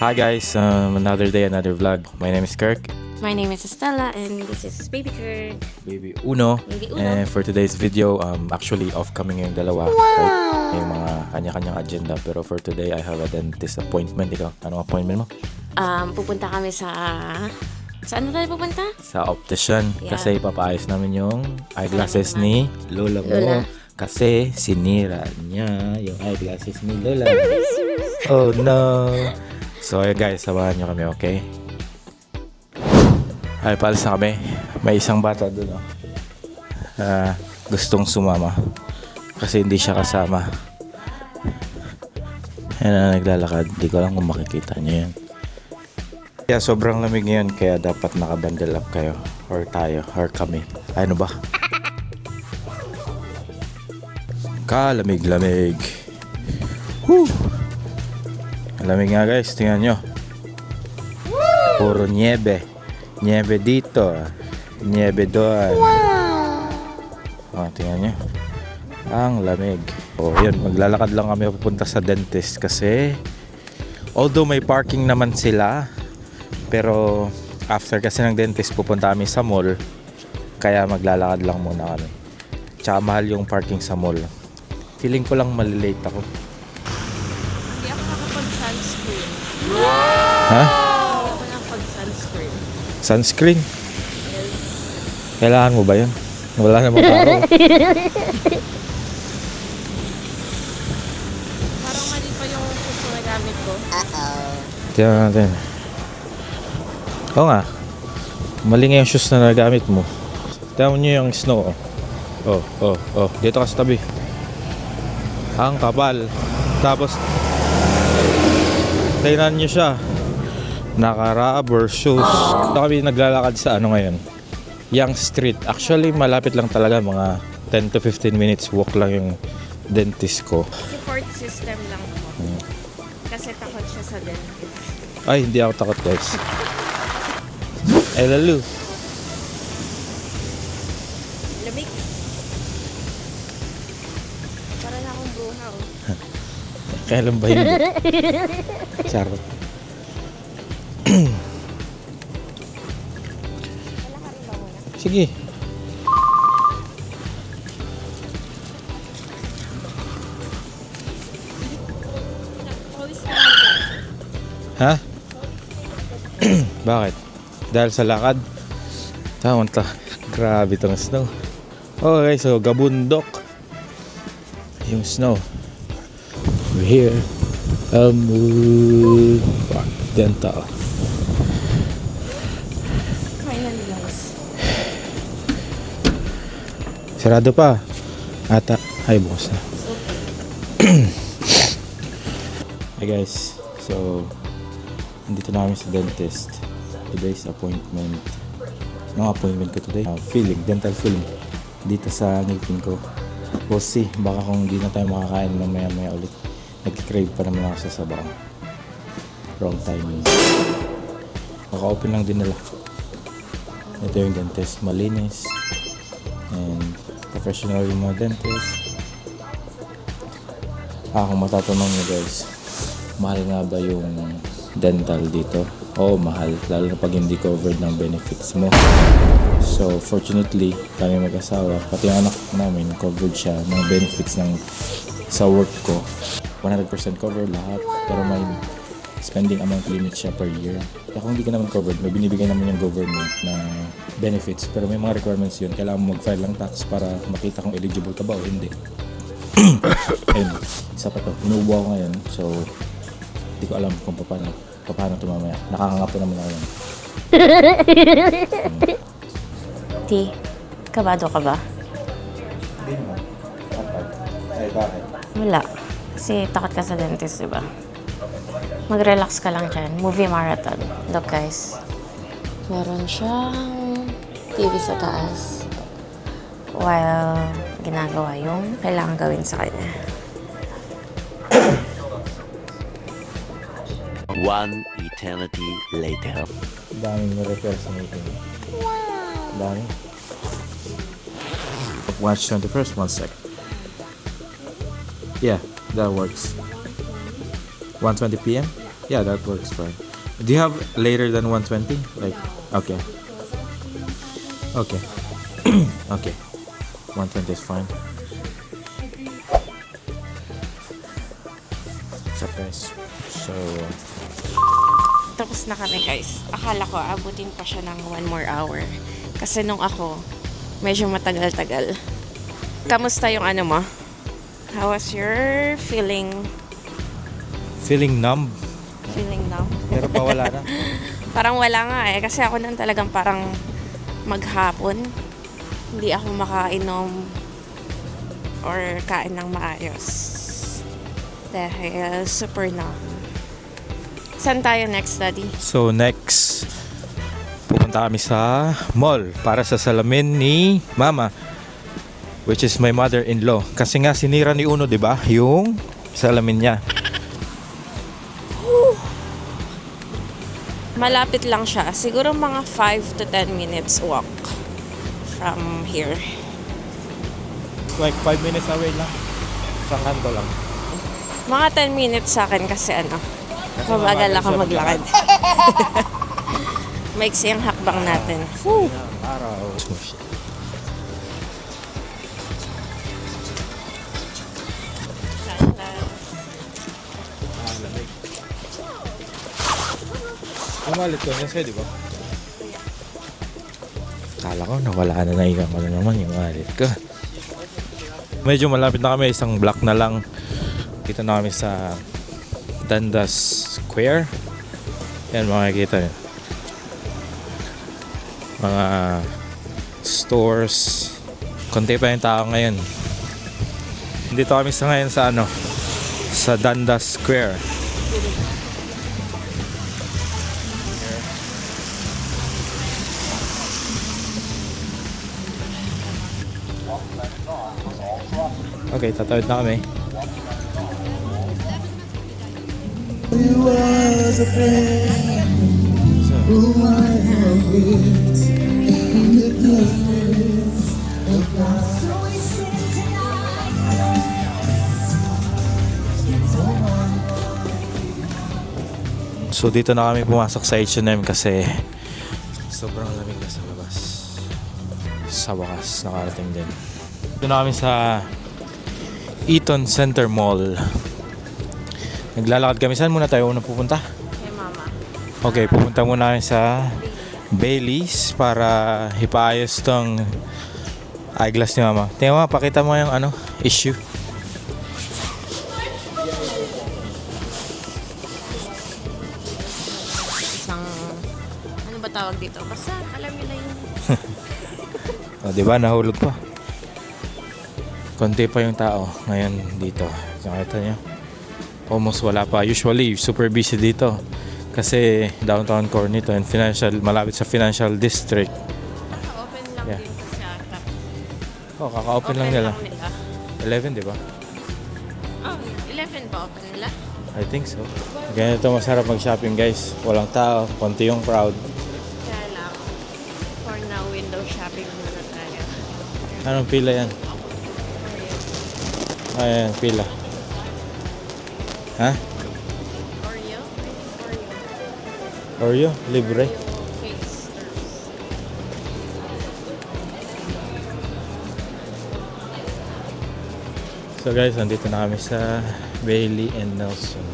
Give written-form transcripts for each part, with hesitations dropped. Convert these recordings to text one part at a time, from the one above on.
Hi guys, another day, another vlog. My name is Kirk, My name is Estella and this is Baby Kirk. Baby Uno. Baby Uno. And for today's video, actually off kami ngayong dalawa. Right? May mga kanya-kanyang agenda. Pero for today, I have a dentist appointment. Ikaw, anong appointment mo? Pupunta kami sa... Saan na tayo pupunta? Sa optician. Yeah. Kasi ipapaayos namin yung eyeglasses ni Lola mo. Lola. Kasi sinira niya yung eyeglasses ni Lola. Oh no! So ayun guys, samahan nyo kami, okay? Ay, paalis na kami. May isang bata doon, oh. Gustong sumama. Kasi hindi siya kasama. Yan na naglalakad. Hindi ko alam kung makikita niyo yan. Kaya sobrang lamig ngayon, kaya dapat nakabundle up kayo. Or tayo, or kami. Ano ba? Kalamig-lamig. Woo! Lamig nga guys, tingnan nyo. Puro niebe. Niebe dito. Niebe doon. Oh, tingnan nyo. Ang lamig. Oh, yun, maglalakad lang kami papunta sa dentist kasi although may parking naman sila, pero after kasi ng dentist pupunta kami sa mall, kaya maglalakad lang muna kami. Tsaka mahal yung parking sa mall. Feeling ko lang malilate ako. Hindi ako nakapag-sunscreen. Ha? Hindi ako nakapag-sunscreen. Sunscreen? Kailangan mo ba yun? Wala namang araw. Parang mali pa yung puso na gamit ko. Tingnan natin. Oo nga. Mali nga yung shoes na nagamit mo. Tingnan nyo yung snow. Oh. Dito ka sa tabi. Ang kapal. Tapos tingnan nyo siya. Naka-rubber shoes. Ito kami naglalakad sa ano ngayon, Young Street. Actually malapit lang talaga, mga 10 to 15 minutes walk lang yung dentist ko. Support system lang po. Kasi takot siya sa dentist. Ay, hindi ako takot guys. Ay lalo. Lamig. Para na akong bruha. Kailan ba yun? Charot. Sige. Ha? Bakit? Dahil sa lakad? Tama ta. Grabe itong snow. Okay, so gabundok. Yung snow. We're here. Dental. Finally guys. Sarado pa. Ata. Ay, bukas na. Hi guys. So, nandito na kami sa dentist. Today's appointment. Anong appointment ko today? Filling. Dental filling. Dito sa ngipin ko. We'll see. Baka kung hindi na tayo makakain mamaya-maya ulit. Nag-crave pa naman ako sa sabaw. Wrong timing. Maka-open lang din nila. Ito yung dentist. Malinis. And professional yung mga dentist. Kung matatanong nyo guys, mahal nga ba yung dental dito? Oo, mahal. Lalo na pag hindi covered ng benefits mo. So, fortunately, kami mag-asawa, pati yung anak namin, covered siya ng benefits ng sa work ko. 100% covered lahat, pero may spending amount limit siya per year. Kaya kung hindi ka naman covered, may binibigay naman yung government na benefits, pero may mga requirements yun. Kailangan mo mag-file ng tax para makita kung eligible ka ba o hindi. Ayun, isa pa to. Inuubo ako ngayon, so hindi ko alam kung paano ito mamaya. Nakakangapa naman ako yan. Ti, kabado ka ba? Hindi naman. Ay, bakit? Wala. Kasi takot ka sa dentist, diba? Mag-relax ka lang dyan. Movie marathon. Look guys. Meron siyang TV sa taas. While ginagawa yung kailangan gawin sa kanya. One eternity later. Daming na-repair sa meeting. Dami. March 21st, 1 sec. Yeah, that works. 1:20 p.m. Yeah, that works fine. Do you have later than 120? Like, okay. Okay. Okay. 120 is fine. What's up, guys? So, Tapos na kami guys. Akala ko abutin pa siya ng 1 more hour. Kasi nung ako, medyo matagal-tagal. Kamusta yung ano mo? How was your feeling? feeling numb. Feeling now? Pero pa wala na. Parang wala nga eh. Kasi ako nang talagang parang maghapon. Hindi ako makainom or kain ng maayos. Dahil super numb. Saan tayo next, Daddy? So, next, pupunta kami sa mall para sa salamin ni Mama, which is my mother-in-law. Kasi nga sinira ni Uno, 'di ba? Yung salamin niya. Malapit lang siya. Siguro mga 5 to 10 minutes walk from here. Like 5 minutes away lang. Sa kanto lang. Mga 10 minutes sa akin kasi mabagal ako maglakad. Maiksi ang hakbang natin. Woo! Araw. Umalit ko niya, di ba? Kala ko nawala na, naigang ko na naman yung alit ko. Medyo malapit na kami, isang block na lang. Dito na kami sa Dundas Square. Yan, makikita nyo. Mga stores. Konti pa yung tao ngayon. Dito kami sa ngayon sa sa Dundas Square. Okay, tatawid na kami. So dito na kami pumasok sa H&M kasi sobrang lamig na sa labas. Sa wakas, nakarating din. Dito na kami sa Eaton Center Mall. Naglalakad kami. Saan muna tayo unang pupunta? Kay Mama. Okay, pupunta muna kami sa Bailey's para ipaayos tong eyeglass ni Mama. Tingnan mo, pakita mo yung issue. Isang, ano ba tawag dito? Basta, alam nila yun. O, diba? Nahulog pa. Konti pa yung tao ngayon dito. Nakita nyo? Almost wala pa. Usually, super busy dito. Kasi downtown core nito and malapit sa financial district. Open lang Yeah. din kasi ata. Oh, kaka-open lang nila. 11, di ba? Oh, 11 ba open nila? I think so. Ganito masarap mag-shopping, guys. Walang tao, konti yung crowd. Kaya lang. For now, window shopping muna tayo. Anong pila yan? Ayan, pila. Ha? Oreo? Oreo? Libre? So guys, nandito na kami sa Bailey and Nelson.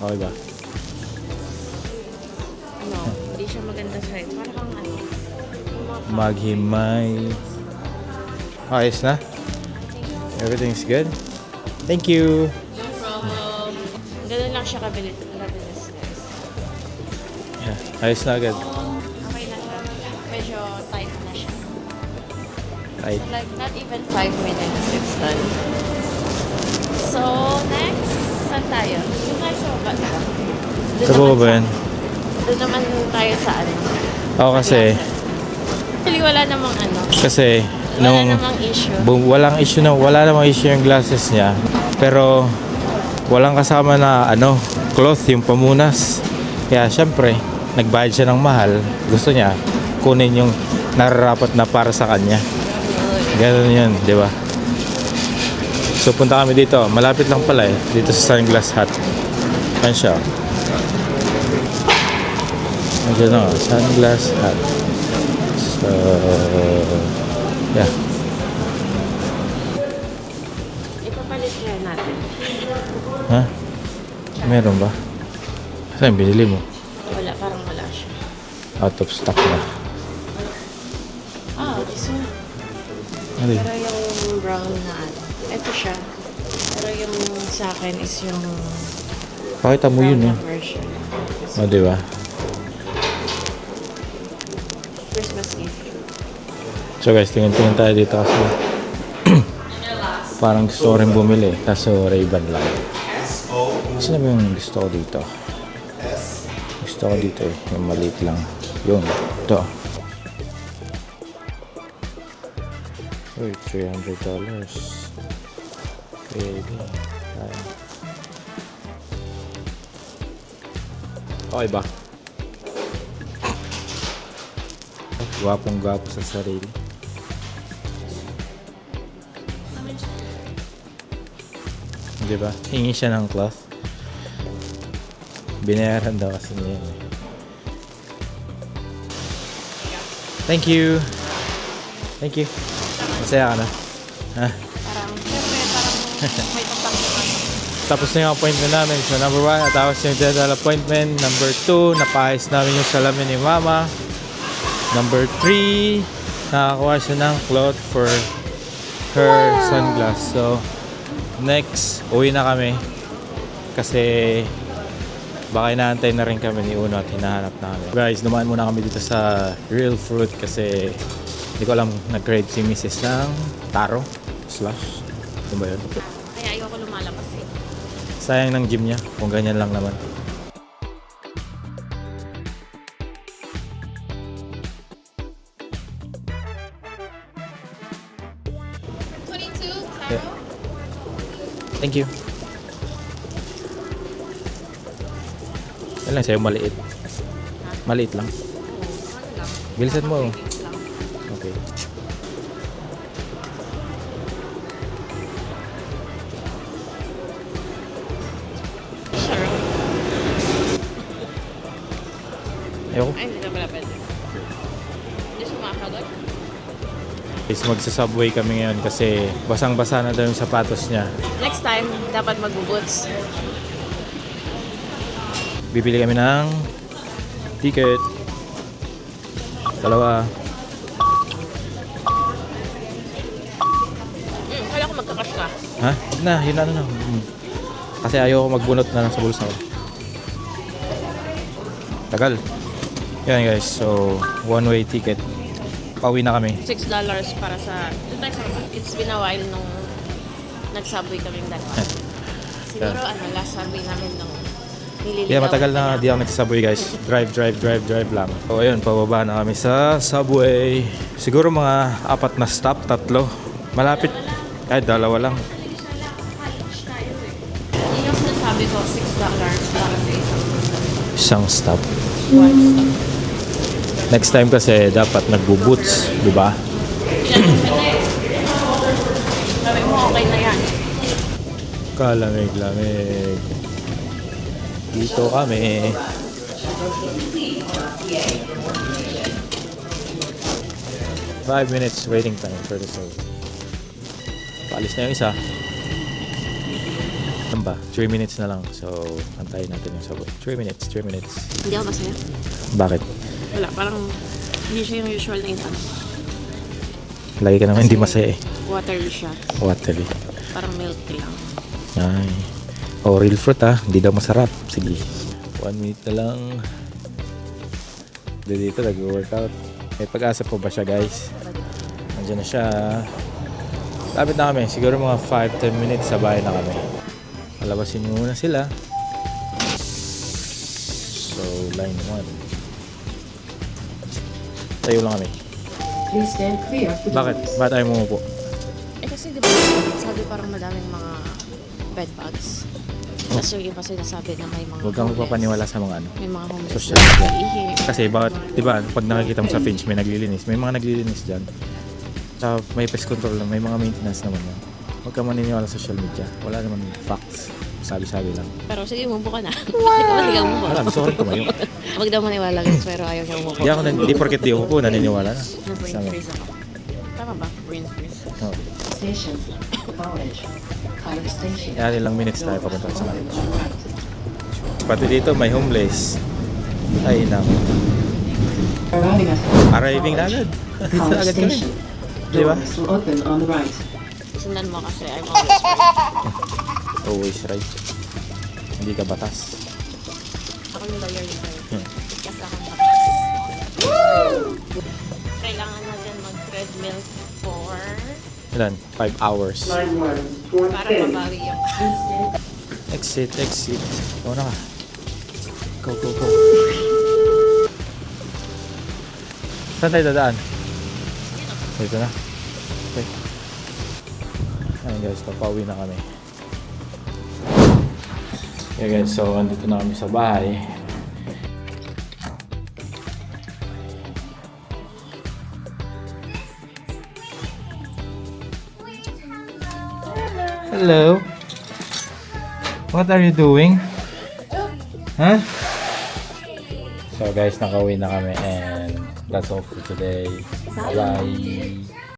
Okay ba? No, hindi siya maganda sa'yo. Para kang Maghimay. Ayos na? Everything's good? Thank you! no problem. Ganun lang siya kabilis, guys. Yeah, ayos na agad. Okay na siya. Medyo tight na siya. Right. Like, not even 5 minutes, it's done. So, next, saan tayo? Doon tayo sa baba na. Sa baba ba yan? Doon naman tayo sa Oo, kasi Actually, wala namang Kasi Wala nung namang issue. wala namang issue yung glasses niya. Pero walang kasama na cloth, yung pamunas. Kaya syempre, nagbayad siya ng mahal. Gusto niya kunin yung nararapat na para sa kanya. Ganun yun, di ba? So punta kami dito. Malapit lang pala eh. Dito sa Sunglass Hut. Yan siya. Nandiyan na, Sunglass Hut. So, yeah. Ipapalit kaya natin. Ha? Meron ba? Saan binili mo? Wala, parang wala siya. Out of stock na. This one. Ano Pero yung brown na ito siya. Pero yung sa akin is yung Pakita mo yun eh. version. O, diba? Christmas gift. So guys, tingin-tingin tayo dito kasi parang gusto ko rin bumili. Kaso Ray-Ban lang. Saan na ba yung gusto ko dito? Gusto ko dito eh. Yung maliit lang. Yun. Ito. Uy, $300. Pwede. Ayan. Okay ba? Gwapong-gwapo sa sarili. Diba? Hingi siya ng cloth. Binayaran daw kasi niya yun. Thank you! Thank you! Masaya ka na? Ha? Parang, syempre, parang may tatak. Tapos na yung appointment namin. So number 1, natapos yung dental appointment. Number 2, napaayos namin yung salamin ni Mama. Number 3, nakakuha siya ng cloth for her sunglass. So, next, uwi na kami. Kasi, baka inaantay na rin kami ni Uno at hinahanap namin. Guys, dumaan muna kami dito sa Real Fruit kasi hindi ko alam, nag-grade si Mrs. ng taro slash. Ano ba yun? Kaya ayoko lumalabas eh. Sayang ng gym niya kung ganyan lang naman. Yeah. Thank you. Yan lang sa'yo, maliit. Maliit lang. Bilisan mo. Okay. Sure. Ayoko. Ay, hindi na pala pwede. Hindi siya makakagod. Guys, magsa-subway kami ngayon kasi basang-basa na daw yung sapatos niya. Next time, dapat mag-boots. Bibili kami ng ticket. Dalawa. Kala ko magkakash ka. Ha? Huwag na, yun na. Kasi ayoko magbunot na lang sa bulsa ko. Tagal. Yan guys, so one-way ticket. Pauwi na kami. $6 para sa... It's been a while nung nag-subway kaming dalawa. Siguro, last subway namin nung nililigawan. Yeah, matagal na di ako nagsasubway guys. Drive lang. So ayun, pababa na kami sa subway. Siguro mga 4 na stop, 3. Malapit. Kahit 2 lang. Yun yung sinasabi ko, $6 para sa Isang stop. one stop. Next time kasi dapat nagbo-boots, di ba? Sabi mo, okay na yan. Kalamig-lamig. Dito kami. Five minutes waiting time for the subway. Paalis na yung isa. Ano ba? 3 minutes na lang. So, antayin natin yung subway. 3 minutes. Hindi ako masaya. Bakit? Wala, parang hindi siya yung usual na inano. Lagi ka naman hindi masaya eh. Watery siya. Watery. Parang milk lang. Ay. Oh, real fruit ah. Hindi daw masarap. Sige. 1 minute na lang. Dito nag-workout. May pag-asa po ba siya guys? Nandiyan na siya. Lapit na kami. Siguro mga 5-10 minutes sa bahay na kami. Palabasin muna sila. So, line 1. Tayo lang kami. Please stand clear for the Bakit? Bakit tayo mumupo? Eh kasi di ba, sabi parang madaming mga bed bugs. Tapos yung iba sinasabi na may mga Huwag kang homeless. magpapaniwala sa mga ano. May mga homeless Social na media. nag-iihi. Kasi bawat, di ba, pag nakikita mo sa Finch, may naglilinis. May mga naglilinis dyan. Tsaka may pest control lang. May mga maintenance naman yan. Huwag kang maniniwala sa social media. Wala naman facts. Sabi-sabi lang. Pero sige, umupo ka na. Hindi ka umupo. Wala, gusto ko rin tumayo. Huwag daw maniwala guys, pero ayaw niya umupo. Di porket di umupo, naniniwala na. Na-brain Sabi. freeze ako. Tama ba? Brain freeze. Oh. Station. College. College Station. Yan, ilang minutes tayo papunta sa Doors college. on the right. Pati dito may homeless. Ay, nako. Arriving at Arriving na agad. College Agad kami. Station. Di ba? Doors will open on the right. Sundan mo kasi I'm always right. Always right. Hindi ka batas. Ako yung lawyer ni Sir. Hmm. Kasi ako batas. Kailangan natin mag-treadmill for Ilan? 5 hours. para mabawi yung Exit. Oo na ka. Go. Saan tayo dadaan? Dito na. Okay. Ayun guys, papauwi na kami. Okay guys, so andito na kami sa bahay. Hello. What are you doing? Huh? So guys, nakauwi na kami and that's all for today. Bye-bye.